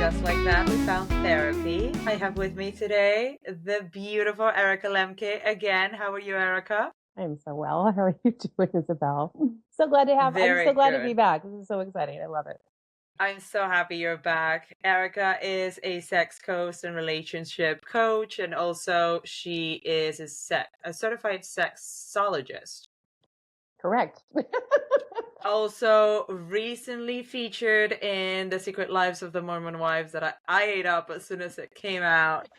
just like that, we found therapy. I have with me today the beautiful Erica Lemke again. How are you, Erica? I'm so well. How are you doing, Isabel? So glad to have. I'm so Very glad to be good. back. This is so exciting. I love it. I'm so happy you're back. Erica is a sex coach and relationship coach, and also she is a certified sexologist. Correct. Also recently featured in The Secret Lives of the Mormon Wives that I ate up as soon as it came out.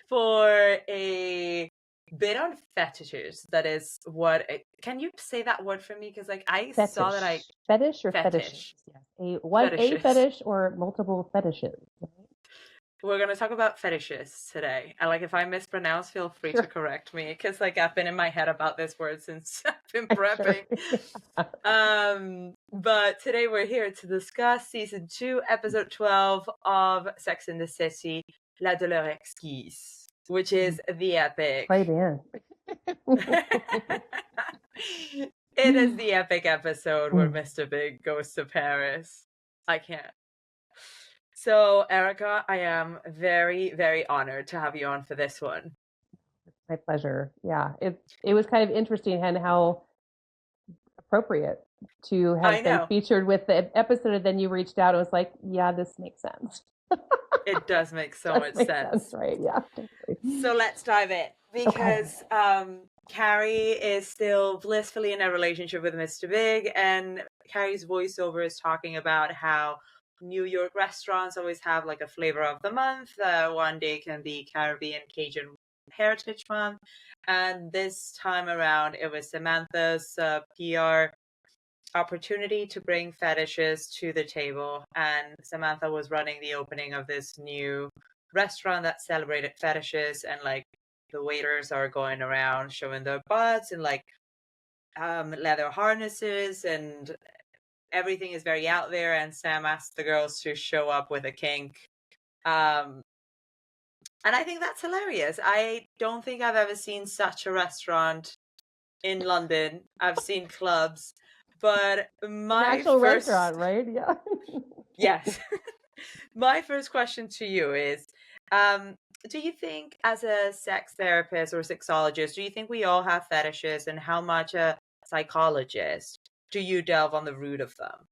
For a bit on fetishes. That is what can you say that word for me? Because like I saw that I Fetish or fetishes? fetish Yes. A fetishes. fetish or multiple fetishes. We're gonna talk about fetishes today. And like if I mispronounce, feel free to Sure. correct me, because like I've been in my head about this word since I've been Sure. prepping. But today we're here to discuss season 2, episode 12 of Sex in the City, La Douleur Exquise, which is the epic. Right in. It is the epic episode where Mr. Big goes to Paris. I can't. So, Erica, I am very, very honored to have you on for this one. My pleasure. Yeah. It was kind of interesting and how appropriate to have been featured with the episode, and then you reached out and was like, yeah, this makes sense. It does make so much sense. Right? Yeah. So let's dive in, because Carrie is still blissfully in a relationship with Mr. Big, and Carrie's voiceover is talking about how New York restaurants always have like a flavor of the month. One day can be Caribbean Cajun Heritage Month, and this time around it was Samantha's PR opportunity to bring fetishes to the table, and Samantha was running the opening of this new restaurant that celebrated fetishes, and like the waiters are going around showing their butts and like leather harnesses, and everything is very out there, and Sam asked the girls to show up with a kink, and I think that's hilarious. I don't think I've ever seen such a restaurant in London. I've seen clubs, but my An actual first restaurant, right? Yeah. Yes. My first question to you is, do you think as a sex therapist or sexologist, do you think we all have fetishes, and how much a psychologist do you delve on the root of them?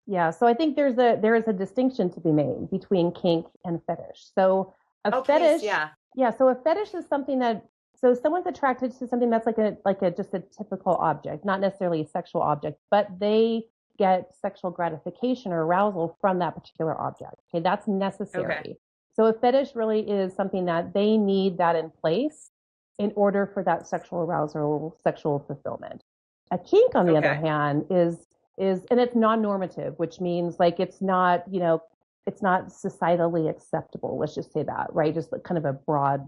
Yeah, so I think there is a distinction to be made between kink and fetish. So a fetish, Please, yeah. so a fetish is something that so someone's attracted to something that's like a just a typical object, not necessarily a sexual object, but they get sexual gratification or arousal from that particular object. Okay, that's necessary. Okay. So a fetish really is something that they need that in place in order for that sexual arousal, sexual fulfillment. A kink, on the other hand, is and it's non-normative, which means like it's not societally acceptable. Let's just say that, right? Just like kind of a broad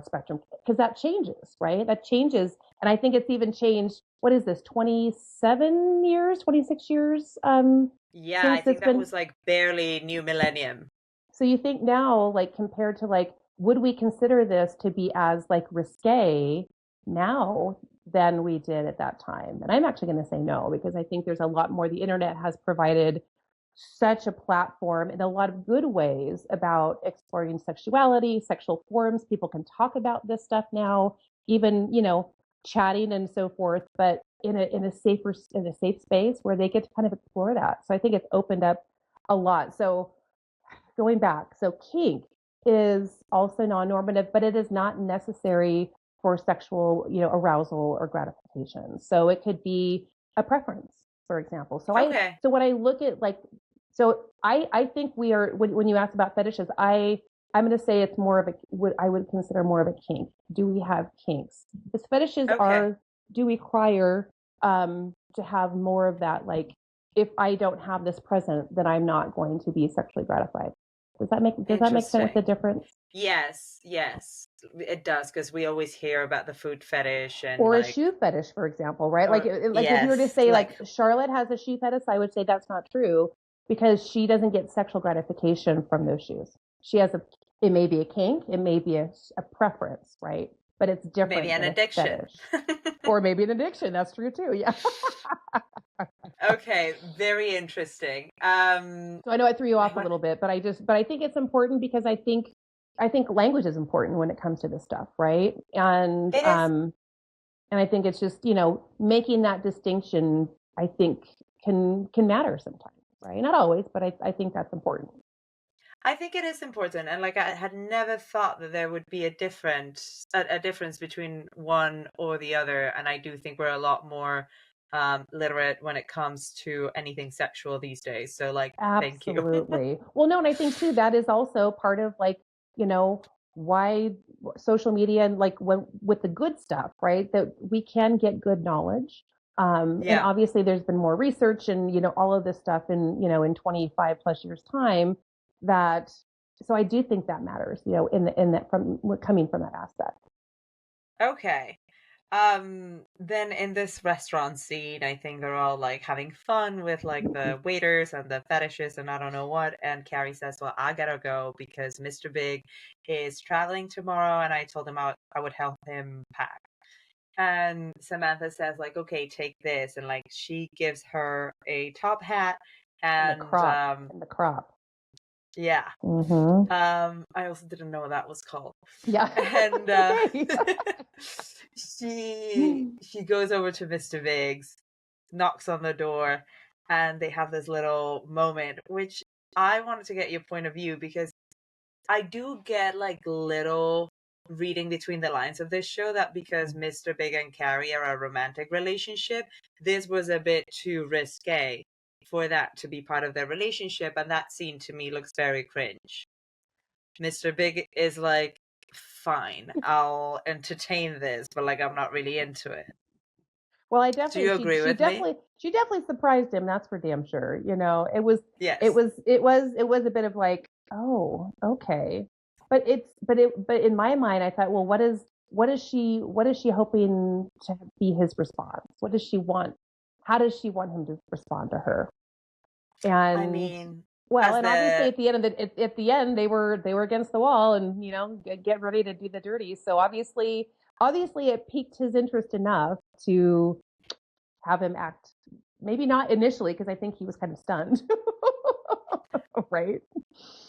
spectrum, because that changes, right? That changes, and I think it's even changed. What is this? 27 years, 26 years. Yeah, I think that was like barely new millennium. So you think now, like compared to like, would we consider this to be as like risque now than we did at that time? And I'm actually going to say no, because I think there's a lot more. The internet has provided such a platform in a lot of good ways about exploring sexuality, sexual forms. People can talk about this stuff now, even, chatting and so forth, but in a safe space where they get to kind of explore that. So I think it's opened up a lot. So going back, so kink is also non-normative, but it is not necessary for sexual, arousal or gratification. So it could be a preference, for example. So so when I look at like, so I think we are, when you ask about fetishes, I'm going to say it's more of what I would consider more of a kink. Do we have kinks? Because fetishes do require to have more of that, like, if I don't have this present, then I'm not going to be sexually gratified. Does that make sense with the difference? Yes, it does, because we always hear about the food fetish and a shoe fetish, for example, right? Like if you were to say like Charlotte has a shoe fetish, I would say that's not true, because she doesn't get sexual gratification from those shoes. She has it may be a kink, it may be a preference, right? But it's different. Maybe an addiction. Or maybe an addiction. That's true too. Yeah. Okay, very interesting. So I know I threw you off a little bit, but I think it's important because I think language is important when it comes to this stuff, right? it is. And I think it's just, making that distinction, I think can matter sometimes, right? Not always, but I think that's important. I think it is important, and like I had never thought that there would be a difference between one or the other, and I do think we're a lot more literate when it comes to anything sexual these days. So, like, thank you. Absolutely. Well, no, and I think too that is also part of like, you know, why social media and like when with the good stuff, right? That we can get good knowledge. And Yeah. obviously there's been more research and, all of this stuff in 25 plus years time that so I do think that matters, in that from coming from that aspect. Okay. Then in this restaurant scene, I think they're all like having fun with like the waiters and the fetishes and I don't know what. And Carrie says, "Well, I gotta go because Mr. Big is traveling tomorrow, and I told him I would help him pack." And Samantha says, like, "Okay, take this," and like she gives her a top hat, And the and crop and the crop. yeah. Mm-hmm. I also didn't know what that was called. Yeah. And It's okay. she goes over to Mr. Biggs, knocks on the door, and they have this little moment, which I wanted to get your point of view because I do get like little reading between the lines of this show that because Mr. Big and Carrie are a romantic relationship, this was a bit too risque for that to be part of their relationship, and that scene to me looks very cringe. Mr. Big is like, fine, I'll entertain this, but like I'm not really into it. Well, I Do definitely you agree she with me? definitely surprised him. That's for damn sure. Yes. It was a bit of like, oh, okay. But in my mind, I thought, well, what is she hoping to be his response? What does she want? How does she want him to respond to her? I And mean, well, as and obviously the at the end they were against the wall and get ready to do the dirty. So obviously it piqued his interest enough to have him act. Maybe not initially because I think he was kind of stunned, right?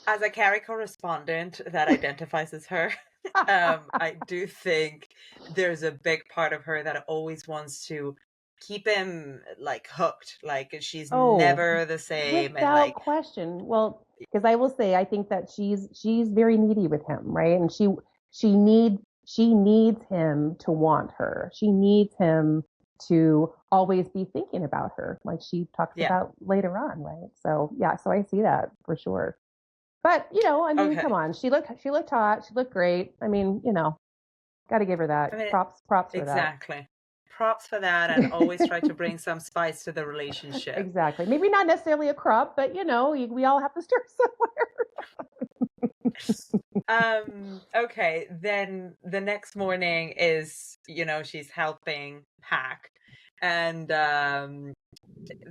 as a Carrie correspondent that identifies as her, I do think there's a big part of her that always wants to keep him like hooked. Like she's Oh, never the same, and without like question. Well, because I will say I think that she's very needy with him, right? And she needs she needs him to want her. She needs him to always be thinking about her, like she talks yeah. about later on, right? So yeah, so I see that for sure. But I mean, come Okay. on, she looked hot, she looked great. I mean, got to give her I that mean, props for that. exactly. Props for that, and always try to bring some spice to the relationship. Exactly. Maybe not necessarily a crop, but we all have to start Okay, then the next morning is, she's helping pack, and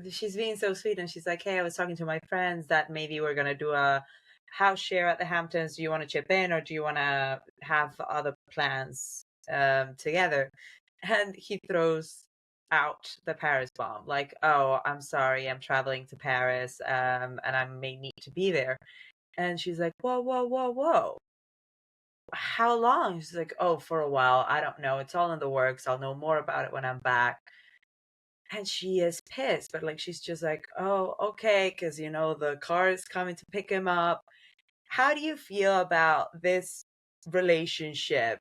she's being so sweet, and she's like, "Hey, I was talking to my friends that maybe we're gonna do a house share at the Hamptons. Do you want to chip in, or do you want to have other plans together?" And he throws out the Paris bomb, like, "Oh, I'm sorry, I'm traveling to Paris, and I may need to be there." And she's like, "Whoa, whoa, whoa, whoa. How long?" She's like, "Oh, for a while. I don't know. It's all in the works. I'll know more about it when I'm back." And she is pissed, but like she's just like, "Oh, okay, because the car is coming to pick him up." How do you feel about this relationship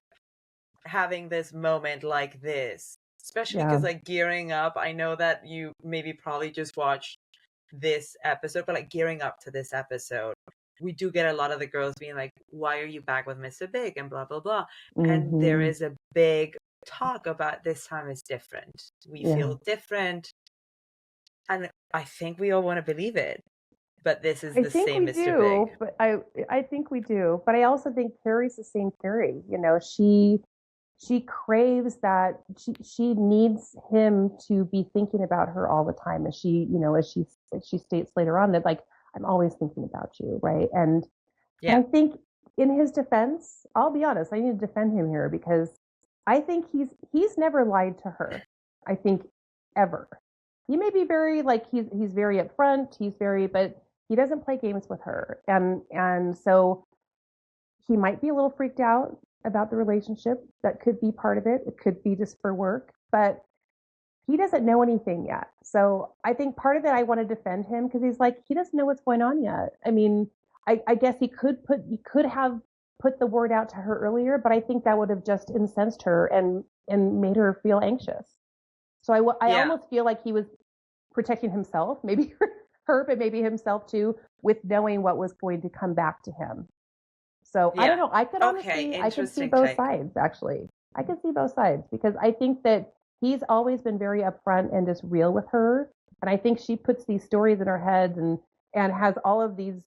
having this moment like this? Especially because Yeah. like gearing up, I know that you maybe probably just watched this episode, but like gearing up to this episode, we do get a lot of the girls being like, "Why are you back with Mr. Big?" and blah blah blah. And there Hmm. is a big talk about this time is different. We Yeah. feel different, and I think we all want to believe it. But this is I the think same we Mr. Big. do, but I think we do. But I also think Carrie's the same Carrie. She craves that she needs him to be thinking about her all the time as she states later on that like I'm always thinking about you, right? And Yeah. I think in his defense, I'll be honest, I need to defend him here because I think he's never lied to her. I think ever. he may be very like he's very upfront, he's very, but he doesn't play games with her, and so he might be a little freaked out about the relationship. That could be part of it. It could be just for work, but he doesn't know anything yet. So I think part of it, I want to defend him because he's like, he doesn't know what's going on yet. I mean, I guess he could have put the word out to her earlier, but I think that would have just incensed her and made her feel anxious. So I Yeah. almost feel like he was protecting himself, maybe her, but maybe himself too, with knowing what was going to come back to him. So I don't Yeah. know. I could Okay. honestly, I could see Interesting both take. sides actually. I could see both sides because I think that he's always been very upfront and just real with her. And I think she puts these stories in her head and has all of these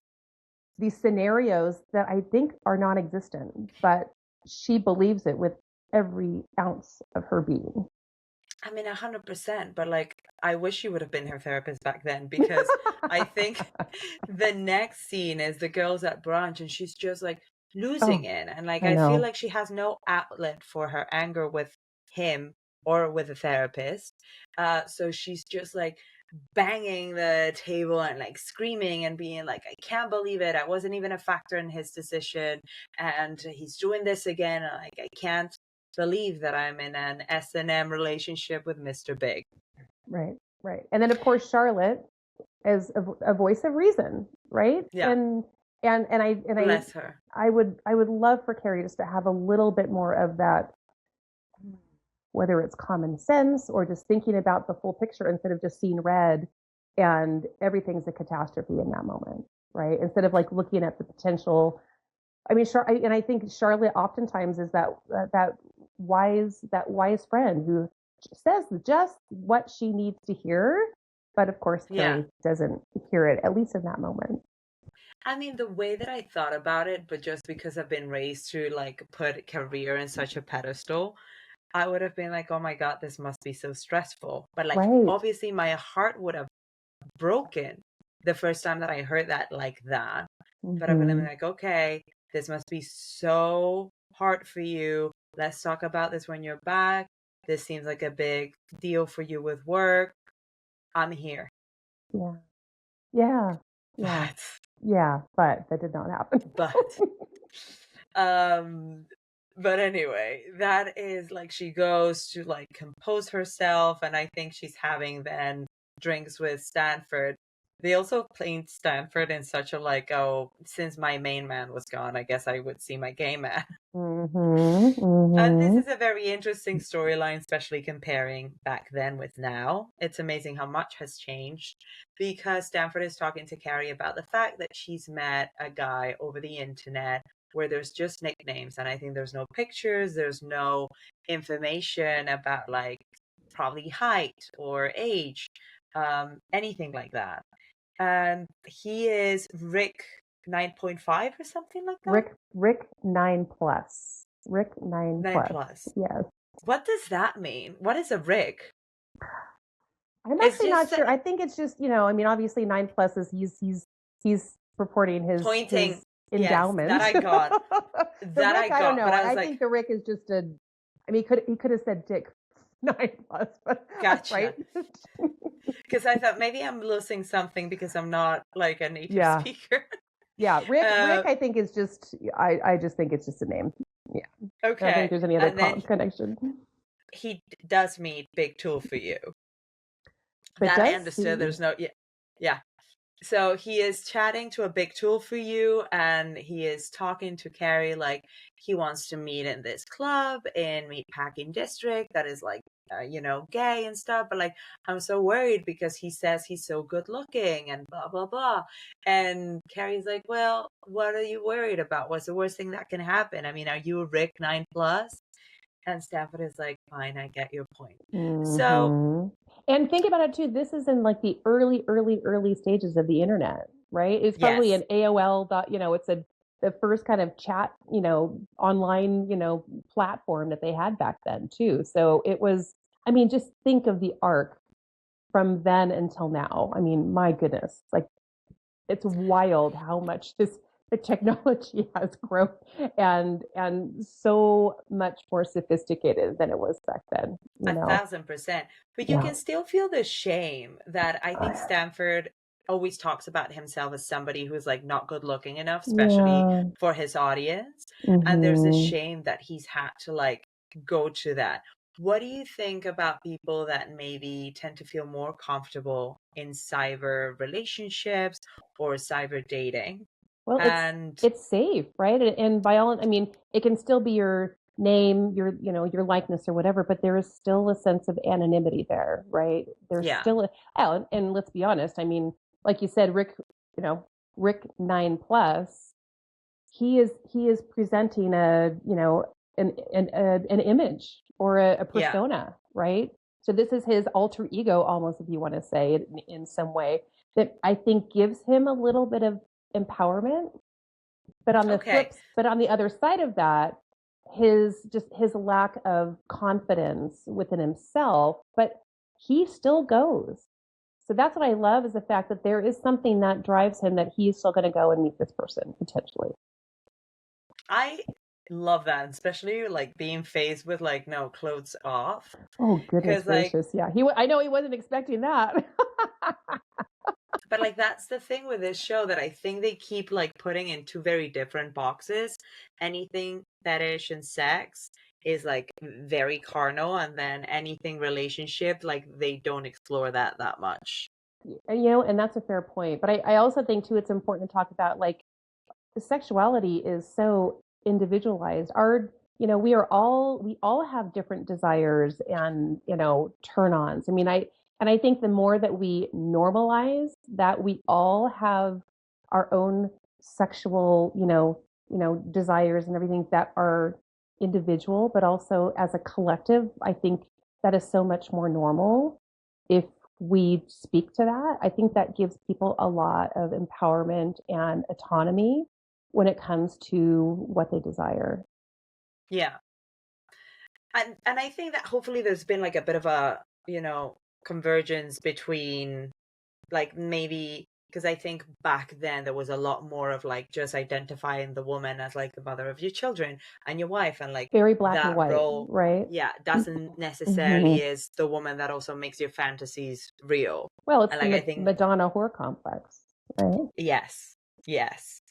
scenarios that I think are non-existent, but she believes it with every ounce of her being. I mean, 100%, but like, I wish you would have been her therapist back then because I think the next scene is the girls at brunch and she's just like losing Oh, it. And like, I I feel know. like she has no outlet for her anger with him or with a therapist. So she's just like banging the table and like screaming and being like, I can't believe it. I wasn't even a factor in his decision. And he's doing this again. And like, I can't believe that I'm in an S&M relationship with Mr. Big. Right, right. And then of course Charlotte is a voice of reason, right? Yeah, And bless her. I would love for Carrie just to have a little bit more of that, whether it's common sense or just thinking about the full picture instead of just seeing red and everything's a catastrophe in that moment, right? Instead of like looking at the potential. I mean, and I think Charlotte oftentimes is that wise friend who says just what she needs to hear, but of course Yeah. Carrie doesn't hear it, at least in that moment. I mean, the way that I thought about it, but just because I've been raised to like put career in such a pedestal, I would have been like, oh my God, this must be so stressful. But like, Right. obviously, my heart would have broken the first time that I heard that like that. But I've been Mm-hmm. like, okay, this must be so hard for you. Let's talk about this when you're back. This seems like a big deal for you with work. I'm here. Yeah. Yeah. Yeah. But, Yeah. But that did not happen. but, um, but anyway, that is like she goes to like compose herself, and I think she's having then drinks with Stanford. They also played Stanford in such a like, oh, since my main man was gone, I guess I would see my gay man. Mm-hmm. And this Mm-hmm. is a very interesting storyline, especially comparing back then with now. It's amazing how much has changed because Stanford is talking to Carrie about the fact that she's met a guy over the internet where there's just nicknames. And I think there's no pictures, there's no information about like probably height or age, anything like that. And he is Rick 9.5 or something like that. Rick 9 plus. Rick 9 9 plus. plus. Yes. What does that mean? What is a Rick? I'm It's actually not just sure. I think it's just, I mean, obviously 9 plus is he's purporting his pointing. Yes, that endowment. I got. The That I Rick, I don't got. know. But I was I like, think the Rick is just I mean, he could have said Dick 9 plus, but right? gotcha. Because I thought maybe I'm losing something because I'm not like a native Yeah. speaker. Yeah. Rick, uh, I think is just, I just think it's just a name. Yeah. I don't think okay. there's any other And then connection. he does meet Big Tool for you. But That I does understood. he? There's no, yeah. Yeah. So he is chatting to a big tool for you, and he is talking to Carrie like he wants to meet in this club in Meatpacking District that is like, gay and stuff. But like, I'm so worried because he says he's so good looking and blah, blah, blah. And Carrie's like, well, what are you worried about? What's the worst thing that can happen? I mean, are you a Rick 9 plus? And Stafford is like, fine, I get your point. So, Mm-hmm. And think about it too. This is in like the early stages of the internet, right? It's probably yes. an AOL dot, it's the first kind of chat, online, platform that they had back then too. So it was, I mean, just think of the arc from then until now. I mean, my goodness, like it's wild how much the technology has grown and so much more sophisticated than it was back then, you know. 1,000%. But you Yeah. can still feel the shame that I think Stanford always talks about himself as somebody who's like not good looking enough, especially Yeah. for his audience. And there's a Hmm. shame that he's had to like go to that. What do you think about people that maybe tend to feel more comfortable in cyber relationships or cyber dating? Well, And it's safe, right? And by all, I mean, it can still be your name, your, you know, your likeness or whatever, but there is still a sense of anonymity there, right? There's yeah, still oh, and let's be honest. I mean, like you said, Rick, you know, Rick 9 plus, he is presenting a, you know, an image or a yeah. persona, right? So this is his alter ego, almost, if you want to say it in some way, that I think gives him a little bit of empowerment. Okay. But on the other side of that, his lack of confidence within himself, but he still goes. So that's what I love, is the fact that there is something that drives him, that he's still going to go and meet this person potentially. I love that, especially like being faced with like no clothes off. Oh goodness Because like, gracious, yeah. I know he wasn't expecting that. but like that's the thing with this show that I think they keep like putting in two very different boxes. Anything fetish and sex is like very carnal, and then anything relationship, like they don't explore that much. And, you know, and that's a fair point. But I also think too, it's important to talk about, like, sexuality is so individualized. Our, you know, we all have different desires and, you know, turn ons. I mean, I think the more that we normalize that we all have our own sexual, desires and everything that are individual, but also as a collective, I think that is so much more normal if we speak to that. I think that gives people a lot of empowerment and autonomy when it comes to what they desire. Yeah. And I think that hopefully there's been like a bit of a, convergence between like maybe because I think back then there was a lot more of like just identifying the woman as like the mother of your children and your wife, and like Very black and that white, role, right? yeah, doesn't Mm-hmm. necessarily is the woman that also makes your fantasies real. Well, it's And the like I think Madonna whore complex, right? yes, yes.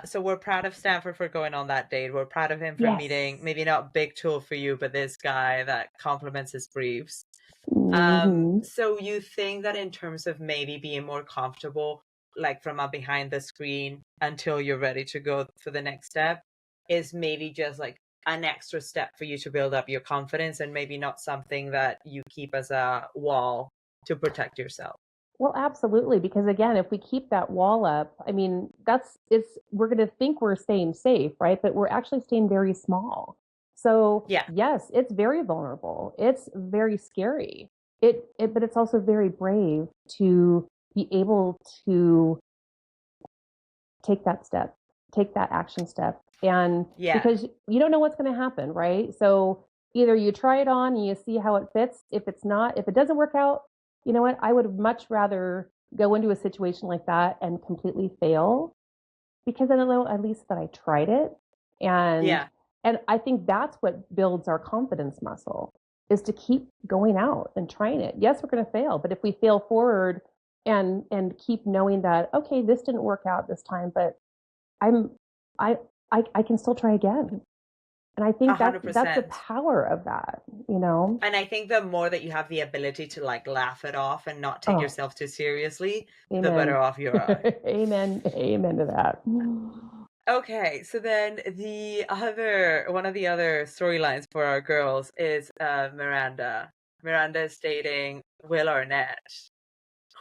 So we're proud of Stanford for going on that date. We're proud of him for meeting Yes. maybe not big tool for you, but this guy that compliments his briefs. Mm-hmm. So you think that in terms of maybe being more comfortable, like from a behind the screen until you're ready to go for the next step, is maybe just like an extra step for you to build up your confidence, and maybe not something that you keep as a wall to protect yourself. Well, absolutely. Because again, if we keep that wall up, I mean, we're going to think we're staying safe, right? But we're actually staying very small. So, Yeah, yes, it's very vulnerable. It's very scary. But it's also very brave to be able to take that step, take that action step. And yeah, because you don't know what's going to happen, right? So either you try it on and you see how it fits. If it doesn't work out, you know what? I would much rather go into a situation like that and completely fail, because then I know at least that I tried it. And yeah, and I think that's what builds our confidence muscle, is to keep going out and trying it. Yes, we're going to fail, but if we fail forward and keep knowing that, okay, this didn't work out this time, but I'm I I can still try again. And I a think hundred that's the percent. power of that, you know? And I think the more that you have the ability to like laugh it off and not take Oh, yourself too seriously, the better amen. off you are. Amen. Amen to that. Okay, so then the other one of the other storylines for our girls is Miranda. Miranda is dating Will Arnett,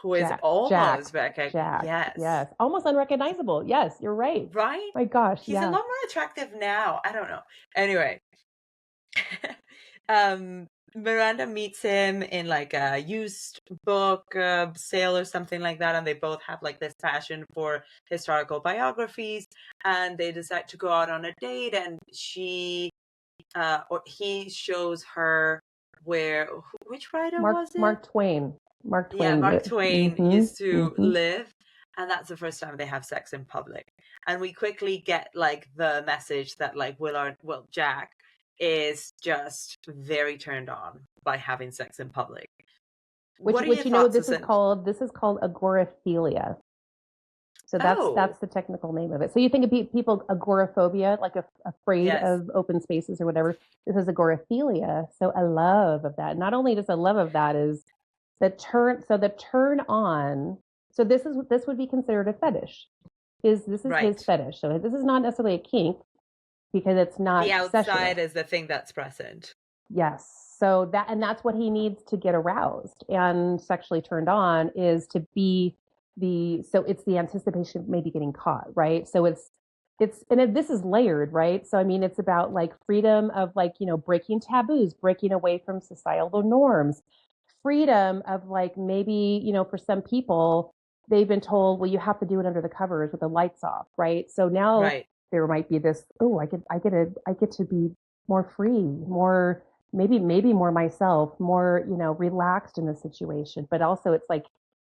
who is Jack. almost back. Jack. Yes, Yes. Almost unrecognizable. Yes, you're right. right? My gosh, He's a yeah. lot more attractive now. I don't know. Anyway, um, Miranda meets him in like a used book sale or something like that, and they both have like this passion for historical biographies, and they decide to go out on a date, and or he shows her where which writer was it? Mark Twain. Mark Yeah, Twain. Mark Twain Mm-hmm. used to Mm-hmm. live, and that's the first time they have sex in public. And we quickly get like the message that like Jack is just very turned on by having sex in public. What are your Which you know, thoughts? this is called agoraphilia. So Oh, that's the technical name of it. So you think of people agoraphobia, like afraid yes, of open spaces or whatever. This is agoraphilia. So a love of that. Not only just a love of that is the turn. So the turn on. So this would be considered a fetish. This is his right. fetish. So this is not necessarily a kink because it's The not outside sessional. is the thing that's present. Yes. So that's what he needs to get aroused and sexually turned on is to be so it's the anticipation of maybe getting caught, right? So this is layered, right? So I mean it's about like freedom of like, you know, breaking taboos, breaking away from societal norms, freedom of like maybe, you know, for some people they've been told, well, you have to do it under the covers with the lights off, right? So now Right. there might be this, oh, I get to be more free, more maybe more myself, more, you know, relaxed in the situation. But also it's like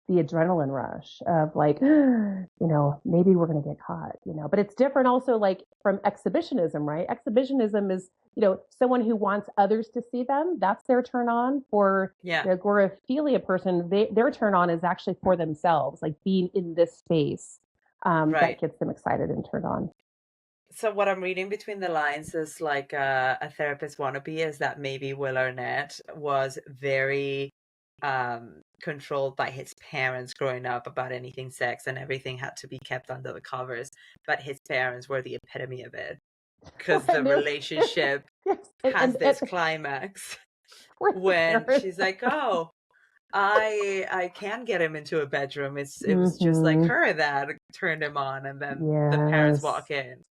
the adrenaline rush of like, you know, maybe we're going to get caught, you know. But it's different also like from exhibitionism, right? Exhibitionism is, you know, someone who wants others to see them. That's their turn on. For Yeah. the agoraphilia person, their turn on is actually for themselves, like being in this space Right. that gets them excited and turned on. So what I'm reading between the lines is like a therapist wannabe is that maybe Will Arnett was very controlled by his parents growing up about anything sex, and everything had to be kept under the covers. But his parents were the epitome of it because the relationship Yes, has and this climax where the when parents she's like, "Oh, I can get him into a bedroom. It was just like Mm-hmm. her that turned him on," and then the parents Yes. walk in.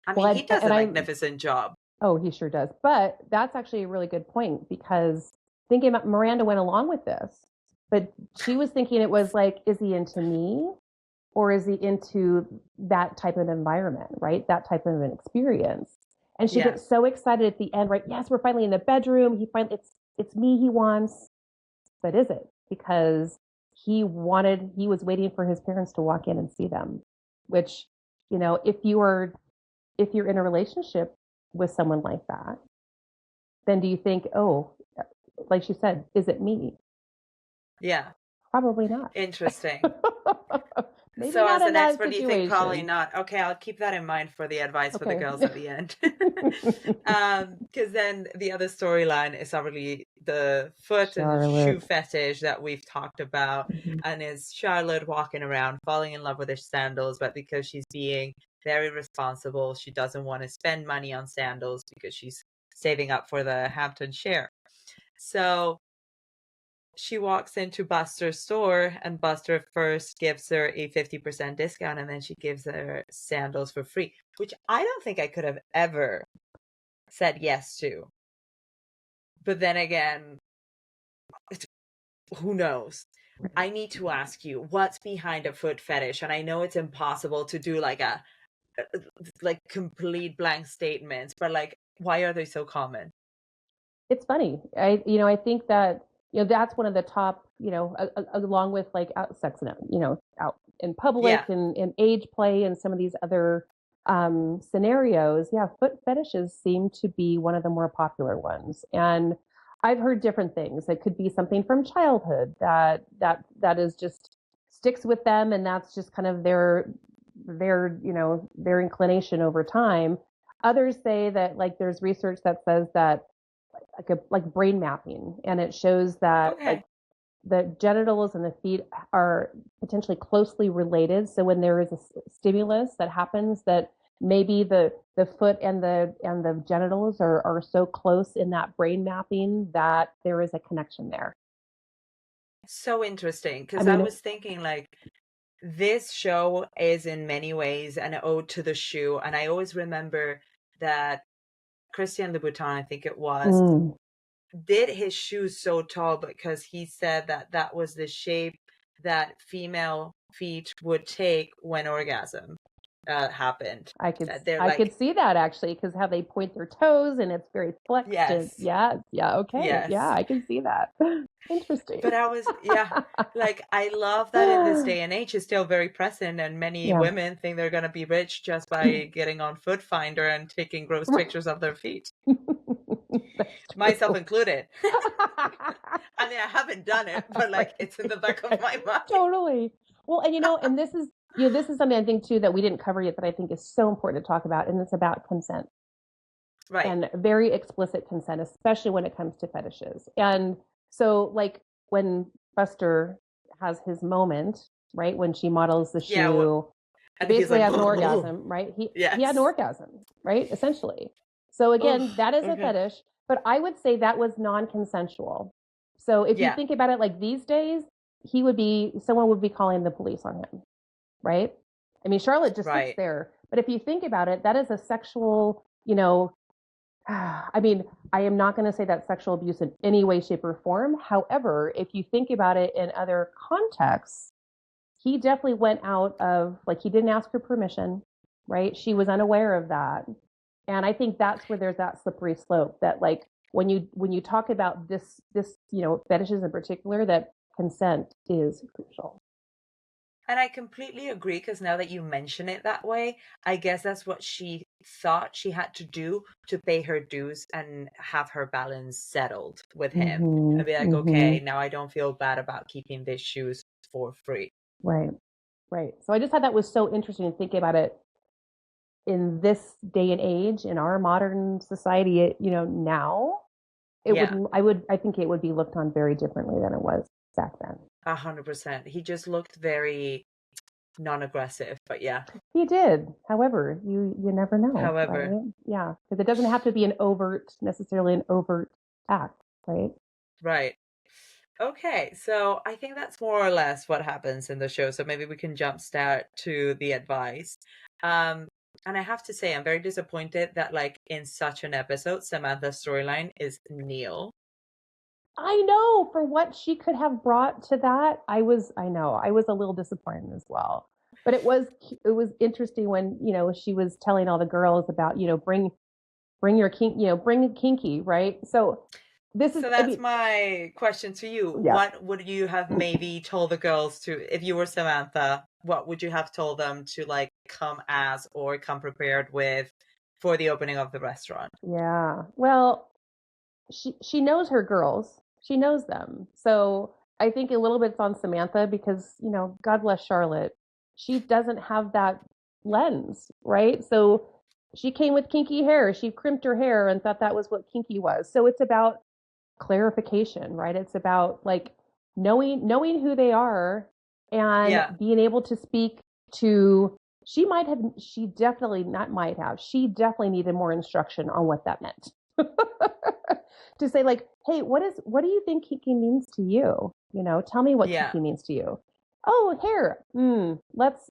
I mean, Well, he does a and I, magnificent job. oh, he sure does. But that's actually a really good point because thinking about Miranda went along with this, but she was thinking it was like, is he into me or is he into that type of environment, right? That type of an experience. And she Yeah, gets so excited at the end, right? Yes, we're finally in the bedroom. It's me he wants, but is it? Because he was waiting for his parents to walk in and see them, which, you know, if you're in a relationship with someone like that, then do you think, oh, like she said, is it me? yeah. Probably not. Interesting. Maybe So not as in an that expert, do you think probably situation. not? Okay, I'll keep that in mind for the advice for the Okay. girls at the end. Because then the other storyline is obviously the foot and shoe Charlotte. fetish that we've talked about, Mhm. and is Charlotte walking around falling in love with her sandals, but because she's being very responsible, she doesn't want to spend money on sandals because she's saving up for the Hampton share. So she walks into Buster's store, and Buster first gives her a 50% discount, and then she gives her sandals for free, which I don't think I could have ever said yes to. But then again, who knows? I need to ask you, what's behind a foot fetish? And I know it's impossible to do like a like complete blank statements, but like, why are they so common? It's funny. I think that, that's one of the top, along with like out sex and, out in public Yeah. and in age play and some of these other scenarios. Yeah, foot fetishes seem to be one of the more popular ones. And I've heard different things. It could be something from childhood that is just sticks with them, and that's just kind of their inclination over time. Others say that like there's research that says that like brain mapping, and it shows that like Okay. the genitals and the feet are potentially closely related. So when there is a stimulus that happens, that maybe the foot and the genitals are so close in that brain mapping that there is a connection there. So interesting. I Because I mean, was thinking like, this show is in many ways an ode to the shoe. And I always remember that Christian Louboutin, I think it was, mm, did his shoes so tall because he said that that was the shape that female feet would take when orgasm. happened. I could They're I like, could see that actually because how they point their toes and it's very flexed and yes, yeah, okay. Yeah, yes. I can see that. Interesting. But I was, yeah, like I love that in this day and age it's still very present, and many Yeah. women think they're gonna be rich just by getting on Foot Finder and taking gross pictures of their feet, That's myself true. included. I mean, I haven't done it, but like Right. it's in the back of Right. my mind. Totally. Well, and and this is this is something I think too that we didn't cover yet that I think is so important to talk about, and it's about consent Right. and very explicit consent, especially when it comes to fetishes. And so, like when Buster has his moment, right, when she models the Yeah. shoe, he And he's basically like, has an orgasm, right? He had an yes. orgasm, right? Essentially. So Oh, again, that is a okay. fetish, but I would say that was non-consensual. So if you Yeah. think about it, like these days, someone would be calling the police on him, right? I mean, Charlotte just sits Right. there, but if you think about it, that is a sexual, I mean, I am not going to say that's sexual abuse in any way, shape, or form. However, if you think about it in other contexts, he definitely went out of, like, he didn't ask her permission, right? She was unaware of that. And I think that's where there's that slippery slope that, like, when you talk about this, fetishes in particular, that consent is crucial. And I completely agree, because now that you mention it that way, I guess that's what she thought she had to do to pay her dues and have her balance settled with him. Mm-hmm. And be like, Mm-hmm. okay, now I don't feel bad about keeping these shoes for free. Right. Right. So I just thought that was so interesting to think about it in this day and age in our modern society, now Yeah, I think it would be looked on very differently than it was back then. 100%. He just looked very non-aggressive, but yeah. He did. However, you never know, However, right? Yeah, because it doesn't have to be necessarily an overt act, right? right. Okay, so I think that's more or less what happens in the show. So maybe we can jump start to the advice. Um, and I have to say, I'm very disappointed that, like, in such an episode, Samantha's storyline is Neil. I know for what she could have brought to that. I know I was a little disappointed as well. But it was interesting when, she was telling all the girls about, bring your kink, bring kinky, right? So this is, So I that's mean, my question to you. yeah. What would you have maybe told the girls to, if you were Samantha, what would you have told them to, like, come as or come prepared with for the opening of the restaurant? Yeah. Well, she knows her girls. She knows them. So I think a little bit's on Samantha because, God bless Charlotte. She doesn't have that lens, right? So she came with kinky hair. She crimped her hair and thought that was what kinky was. So it's about clarification, right? It's about like knowing who they are and Yeah. being able to speak to she definitely not might have. She definitely needed more instruction on what that meant. To say like, hey, what do you think kiki means to you? Tell me what Yeah. kiki means to you. Oh, hair. Let's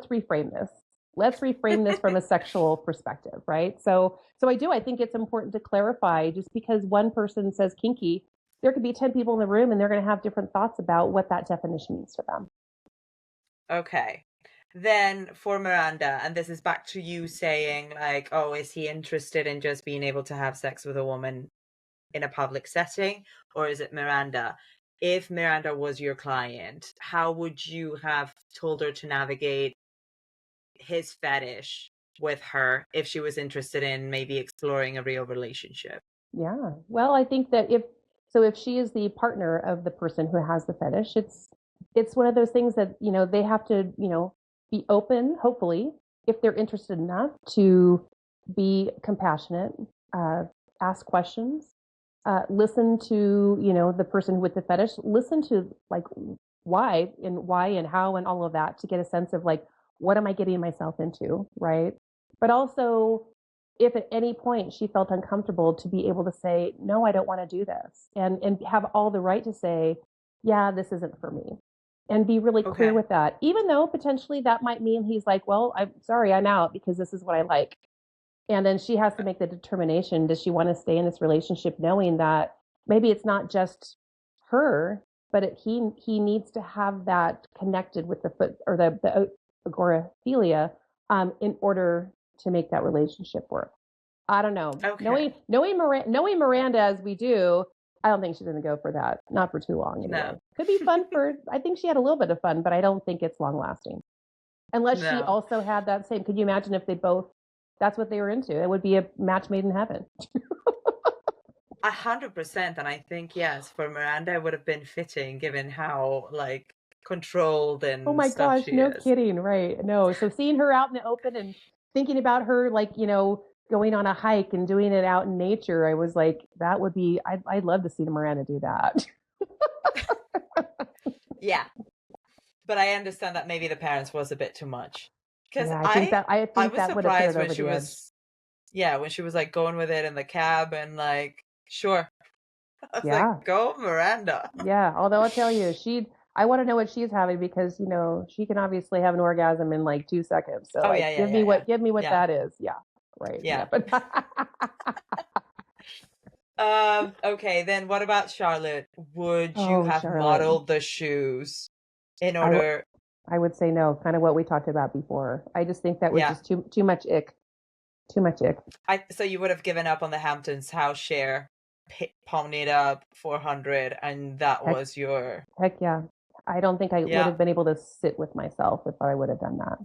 reframe this. Let's reframe this from a sexual perspective, right? So I think it's important to clarify just because one person says kinky, there could be 10 people in the room and they're going to have different thoughts about what that definition means to them. Okay. Then for Miranda, and this is back to you saying, like, oh, is he interested in just being able to have sex with a woman in a public setting? Or is it Miranda? If Miranda was your client, how would you have told her to navigate his fetish with her if she was interested in maybe exploring a real relationship? Yeah. Well, I think that if she is the partner of the person who has the fetish, it's one of those things that, they have to, be open, hopefully, if they're interested enough to be compassionate, uh, ask questions, listen to, the person with the fetish, listen to like why and how and all of that to get a sense of like, what am I getting myself into? Right. But also if at any point she felt uncomfortable to be able to say, no, I don't want to do this and have all the right to say, yeah, this isn't for me and be really clear Okay. with that, even though potentially that might mean he's like, well, I'm sorry, I'm out because this is what I like. And then she has to make the determination, does she want to stay in this relationship knowing that maybe it's not just her, but he needs to have that connected with the foot or the agoraphilia in order to make that relationship work. I don't know. Okay. Knowing Miranda as we do, I don't think she's going to go for that. Not for too long, anyway. No. Could be fun I think she had a little bit of fun, but I don't think it's long lasting. Unless she No. also had that same. Could you imagine if they both? That's what they were into. It would be a match made in heaven. 100%. And I think, yes, for Miranda, it would have been fitting given how like controlled Oh and my stuff gosh, she no is. kidding, right? No. So seeing her out in the open and thinking about her, like, going on a hike and doing it out in nature, I was like, that would be. I'd love to see Miranda do that. Yeah. But I understand that maybe the parents was a bit too much. Because Yeah, I I think was that would have put surprised it when over she the edge. was, yeah, when she was like going with it in the cab and like, sure. I was like, Yeah, go Miranda. yeah. Although I'll tell you, I want to know what she's having because she can obviously have an orgasm in like 2 seconds. So Oh like, yeah, yeah, yeah, yeah. give me what Yeah. that is. Yeah, right. Yeah, Yeah. but Okay, then what about Charlotte? Would you oh, have Charlotte, modeled the shoes in I w- order? I would say no. Kind of what we talked about before. I just think that was Yeah. just too much ick. Too much ick. So you would have given up on the Hamptons house share, ponied up 400, and that Heck, was your, heck yeah. I don't think I would yeah. have been able to sit with myself if I would have done that.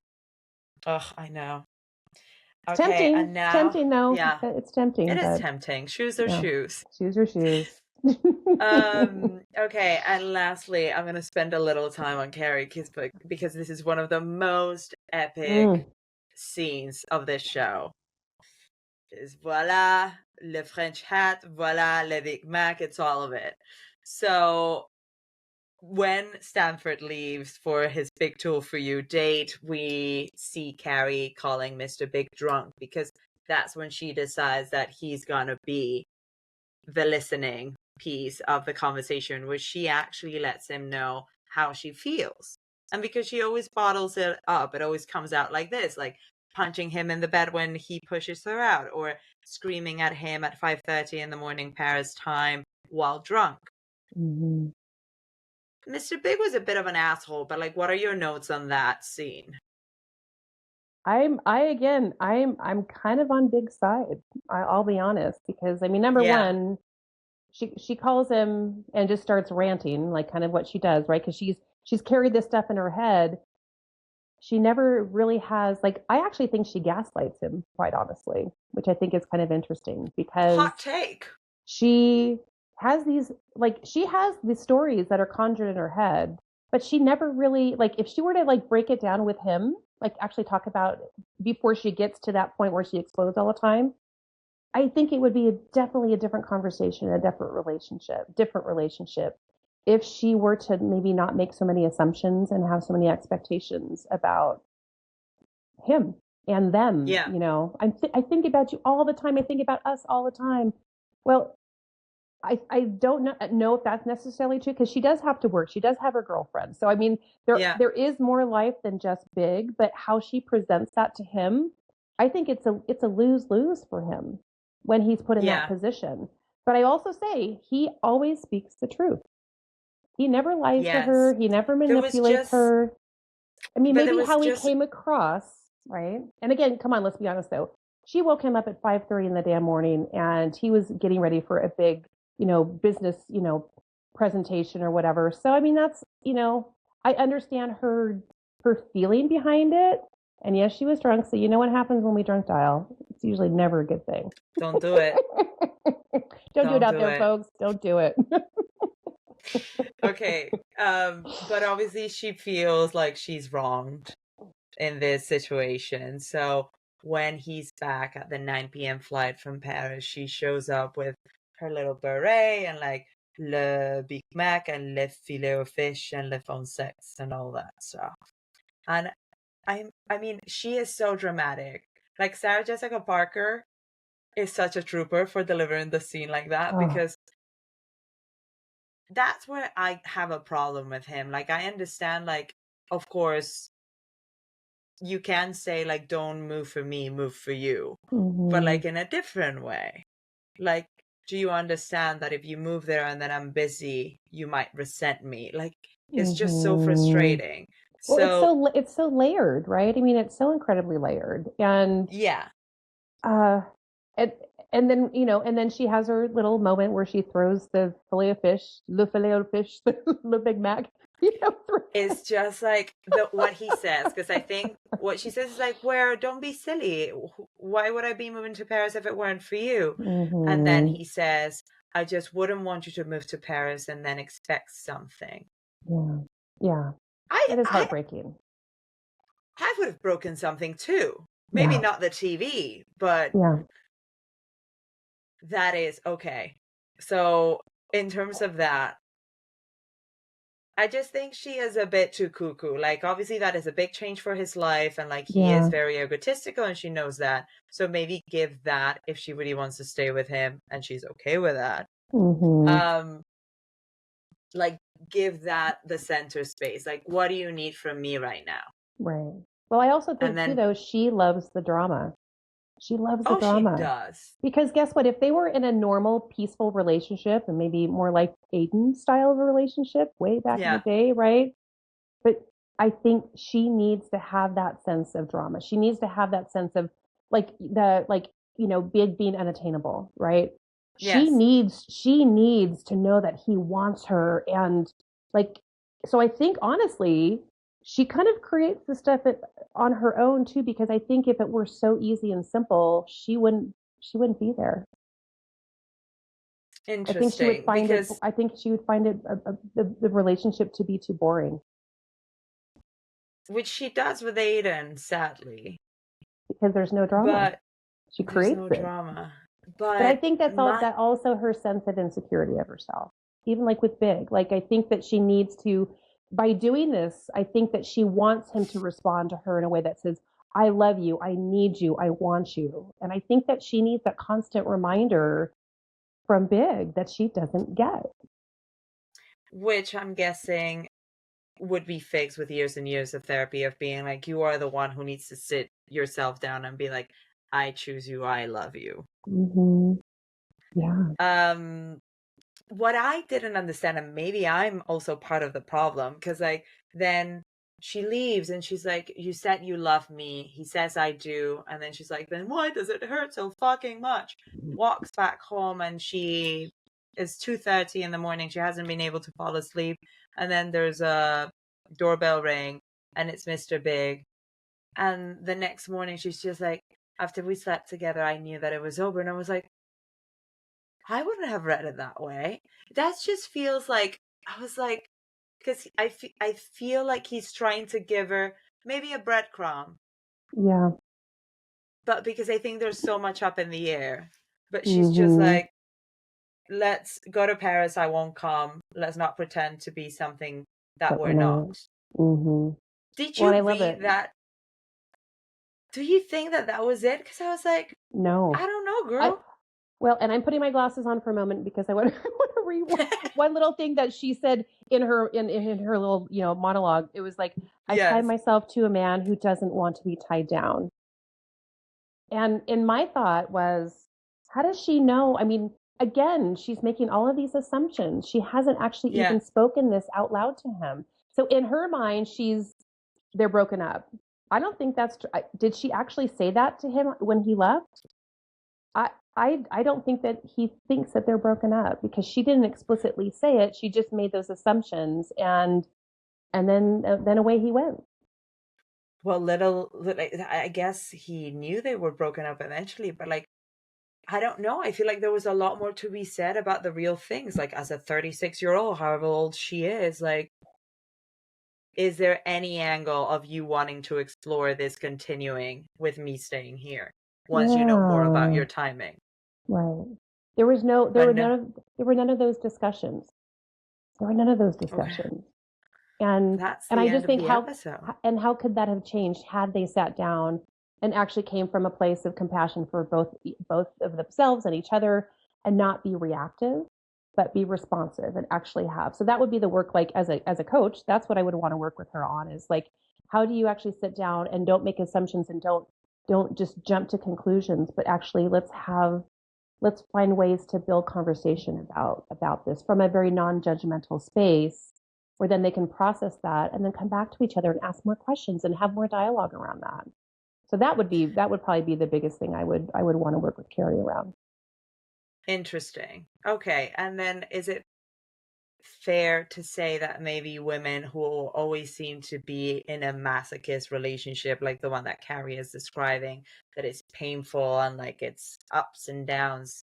Ugh, I know. Okay, Tempting, and now, tempting though. yeah, It's tempting, it is but tempting. Shoes are yeah, shoes. shoes are shoes. Okay, and lastly, I'm gonna spend a little time on Carrie because this is one of the most epic Mm. scenes of this show. Is voila, le French hat, voila, le Big Mac, it's all of it. So when Stanford leaves for his big tool for you date, we see Carrie calling Mr. Big drunk because that's when she decides that he's gonna be the listening piece of the conversation, where she actually lets him know how she feels. And because she always bottles it up, it always comes out like this, like punching him in the bed when he pushes her out, or screaming at him at 5:30 in the morning Paris time while drunk. Mm-hmm. Mr. Big was a bit of an asshole, but like, what are your notes on that scene? I'm kind of on Big's side. I'll be honest because I mean, number Yeah. one, she calls him and just starts ranting, like kind of what she does, right? Because she's carried this stuff in her head. She never really has like I actually think she gaslights him, quite honestly, which I think is kind of interesting because Hot take. she she has these stories that are conjured in her head, but she never really like if she were to like break it down with him, like actually talk about before she gets to that point where she explodes all the time, I think it would be definitely a different conversation, a different relationship if she were to maybe not make so many assumptions and have so many expectations about him and them. Yeah. I think about you all the time. I think about us all the time. Well, I don't know if that's necessarily true because she does have to work. She does have her girlfriend. So I mean, Yeah. there is more life than just Big, but how she presents that to him, I think it's a lose-lose for him when he's put in that Yeah. position. But I also say he always speaks the truth. He never lies to her. Yes. He never There was manipulates just, her. I mean, but there maybe was how he just, came across, right? And again, come on, let's be honest though. She woke him up at 5:30 in the damn morning and he was getting ready for a big, business, presentation or whatever. So I mean that's, I understand her feeling behind it. And yes, she was drunk. So you know what happens when we drunk dial? It's usually never a good thing. don't do it. Don't do it Don't out do there, it. folks. Don't do it. Okay. But obviously she feels like she's wronged in this situation. So when he's back at the 9 p.m. flight from Paris, she shows up with her little beret and like le Big Mac and le filet au fish and le fonsex and all that stuff. And I mean, she is so dramatic. Like Sarah Jessica Parker is such a trooper for delivering the scene like that, Oh, because that's where I have a problem with him. Like, I understand, like, of course, you can say, like, don't move for me, move for you, but like in a different way. Like, do you understand that if you move there and then I'm busy, you might resent me? Like, it's just so frustrating. Well, So it's so layered, right? I mean, it's so incredibly layered, and yeah, uh, and and then and then she has her little moment where she throws the fillet of fish, le filet of fish, the Big Mac, through. it's just like the what he says, because I think what she says is like, "Where? Don't be silly. Why would I be moving to Paris if it weren't for you?" And then Mm-hmm. he says, "I just wouldn't want you to move to Paris and then expect something." Yeah, yeah, I it is I heartbreaking. I would have broken something too. Maybe Yeah, not the TV, but yeah, that is okay. So in terms of that, I just think she is a bit too cuckoo. Like, obviously, that is a big change for his life, and like he is yeah. very egotistical, and she knows that. So maybe give that if she really wants to stay with him, and she's okay with that. Mm-hmm. Um, like give that the center space. Like, what do you need from me right now? Right. Well, I also And think too, then, though, she loves the drama. She loves the oh, she drama. does. Because guess what? If they were in a normal, peaceful relationship and maybe more like Aiden's style of a relationship way back in the Yeah. day, right? But I think she needs to have that sense of drama. She needs to have that sense of Big being unattainable, right? Yes. She needs to know that he wants her and like so I think honestly, she kind of creates the stuff on her own too because I think if it were so easy and simple, she wouldn't be there. I think she would Interesting. find it Because I think she would find it the relationship to be too boring which she does with Aiden, sadly. because there's no drama. But She there's creates no it. drama. But I But think my that also her sense of insecurity of herself. Even like with Big, like I think that she needs to by doing this, I think that she wants him to respond to her in a way that says, I love you, I need you, I want you. And I think that she needs that constant reminder from Big that she doesn't get. which I'm guessing would be fixed with years and years of therapy of being like, you are the one who needs to sit yourself down and be like, I choose you, I love you. Mm-hmm. Yeah. Um, what I didn't understand, and maybe I'm also part of the problem, because like then she leaves and she's like, you said you love me. He says I do. And then she's like, then why does it hurt so fucking much? Walks back home and she is 2:30 in the morning. She hasn't been able to fall asleep. And then there's a doorbell ring and it's Mr. Big. And the next morning she's just like, after we slept together, I knew that it was over. And I was like, I wouldn't have read it that way. That just feels like I was like, because I feel like he's trying to give her maybe a breadcrumb, Yeah. but because I think there's so much up in the air. But she's just Mm-hmm. like, let's go to Paris. I won't come. Let's not pretend to be something that But we're we're not. not. Mm-hmm. Did Well, and I you love it. read that? Do you think that that was it? Because I was like, No. I don't know, I girl. Well, and I'm putting my glasses on for a moment because I want, I want to read one little thing that she said in her little monologue. It was like I tie Yes. myself to a man who doesn't want to be tied down. And in my thought was, how does she know? I mean, again, she's making all of these assumptions. She hasn't actually Yeah. even spoken this out loud to him. So in her mind, they're broken up. I don't think that's true. Did she actually say that to him when he left? I don't think that he thinks that they're broken up because she didn't explicitly say it. She just made those assumptions and then away he went. Well, I guess he knew they were broken up eventually, but like, I don't know. I feel like there was a lot more to be said about the real things. Like, as a 36-year-old, however old she is, like, is there any angle of you wanting to explore this continuing with me staying here once you know more about Yeah, your timing? right. There was no But no. there were none of those discussions. There were none of those Okay. discussions. And That's and the I end just of think the episode. how could that have changed had they sat down and actually came from a place of compassion for both of themselves and each other and not be reactive but be responsive and actually have. So that would be the work like as a coach, that's what I would want to work with her on is like how do you actually sit down and don't make assumptions and don't just jump to conclusions, but actually let's find ways to build conversation about this from a very non-judgmental space where then they can process that and then come back to each other and ask more questions and have more dialogue around that. So that would probably be the biggest thing I would want to work with Carrie around. Interesting. Okay. And then is it fair to say that maybe women who always seem to be in a masochist relationship, like the one that Carrie is describing, that it's painful and like it's ups and downs,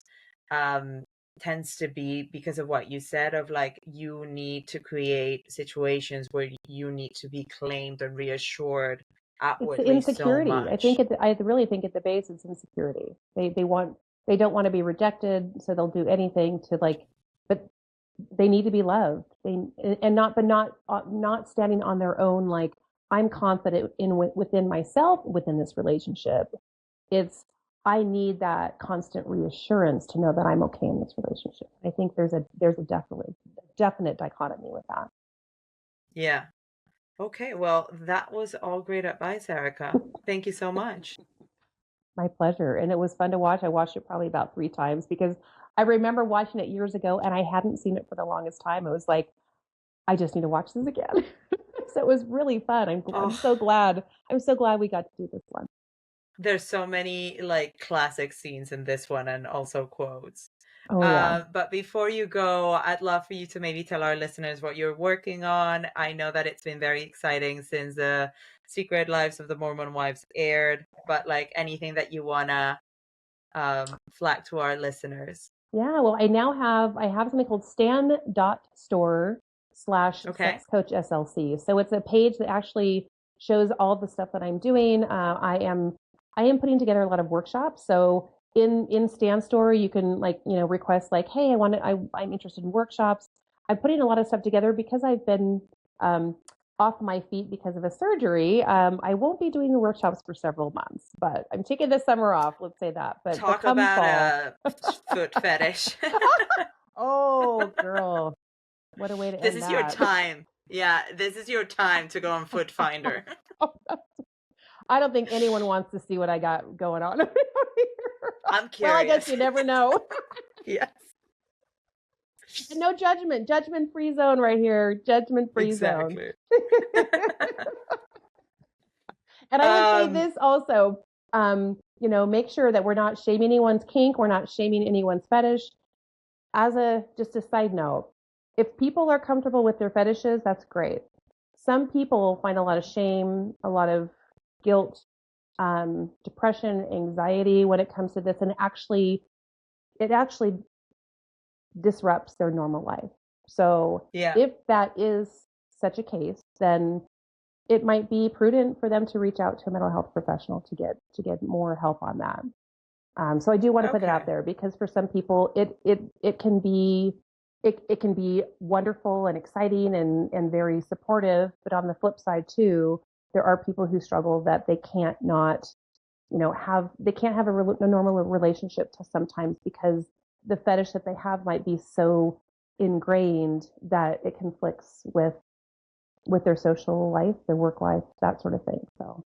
tends to be because of what you said of like you need to create situations where you need to be claimed and reassured outwardly It's the insecurity. so much. I really think at the base it's insecurity. They don't want to be rejected, so they'll do anything to like, but they need to be loved. Not standing on their own. Like, I'm confident within myself within this relationship. It's, I need that constant reassurance to know that I'm okay in this relationship. I think there's a definite dichotomy with that. Yeah. Okay. Well, that was all great advice, Erica. Thank you so much. My pleasure. And it was fun to watch. I watched it probably about 3 times because I remember watching it years ago and I hadn't seen it for the longest time. It was like, I just need to watch this again. So it was really fun. I'm so glad. I'm so glad we got to do this one. There's so many like classic scenes in this one and also quotes. Oh, yeah. But before you go, I'd love for you to maybe tell our listeners what you're working on. I know that it's been very exciting since the Secret Lives of the Mormon Wives aired, but like anything that you wanna flag to our listeners. Yeah, well, I have something called stan.store/sexcoachslc. So it's a page that actually shows all the stuff that I'm doing. I am putting together a lot of workshops. So in Stan Store, you can request like, hey, I'm interested in workshops. I'm putting a lot of stuff together because I've been off my feet because of a surgery. I won't be doing the workshops for several months, but I'm taking the summer off. Let's say that. But talk about a foot fetish. Oh, girl, what a way to end that. This is your time. Yeah, this is your time to go on Foot Finder. I don't think anyone wants to see what I got going on. I'm curious. Well, I guess you never know. Yes. No judgment. Judgment-free zone right here. Judgment-free zone. And I would say this also, make sure that we're not shaming anyone's kink. We're not shaming anyone's fetish. Just a side note, if people are comfortable with their fetishes, that's great. Some people find a lot of shame, a lot of guilt, depression, anxiety when it comes to this, and it actually disrupts their normal life. So if that is such a case, then it might be prudent for them to reach out to a mental health professional to get more help on that. So I do want to put it out there because for some people it can be wonderful and exciting and very supportive, but on the flip side too, there are people who struggle that they can't have a normal relationship to sometimes because the fetish that they have might be so ingrained that it conflicts with their social life, their work life, that sort of thing. So I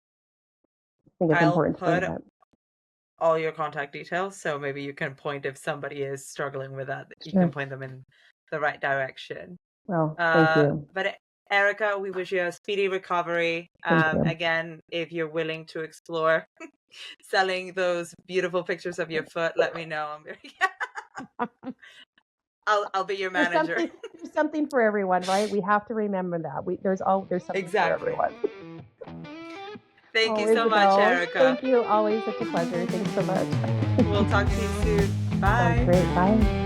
think it's important to bring that. All your contact details, so maybe you can point if somebody is struggling with that. You can point them in the right direction. Well, thank you. But Erica, we wish you a speedy recovery. Again, if you're willing to explore selling those beautiful pictures of your foot, let me know. I'll be your manager. There's something for everyone, right? We have to remember that. There's something for everyone. Thank you so much, Erica. Thank you. Always such a pleasure. Thanks so much. We'll talk to you soon. Bye. Sounds great. Bye.